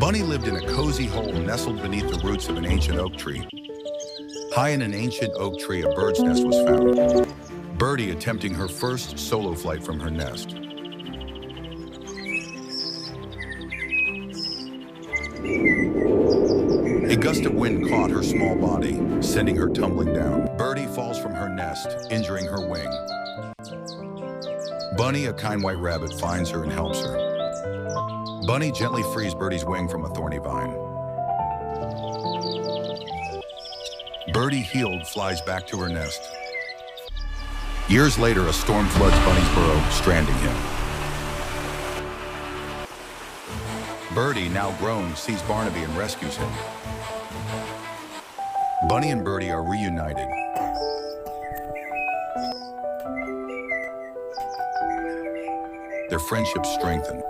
Bunny lived in a cozy hole nestled beneath the roots of an ancient oak tree. High in an ancient oak tree, a bird's nest was found. Birdie attempting her first solo flight from her nest. A gust of wind caught her small body, sending her tumbling down. Birdie falls from her nest, injuring her wing. Bunny, a kind white rabbit, finds her and helps her. Bunny gently frees Birdie's wing from a thorny vine. Birdie, healed, flies back to her nest. Years later, a storm floods Bunny's burrow, stranding him. Birdie, now grown, sees Barnaby and rescues him. Bunny and Birdie are reunited. Their friendship strengthened.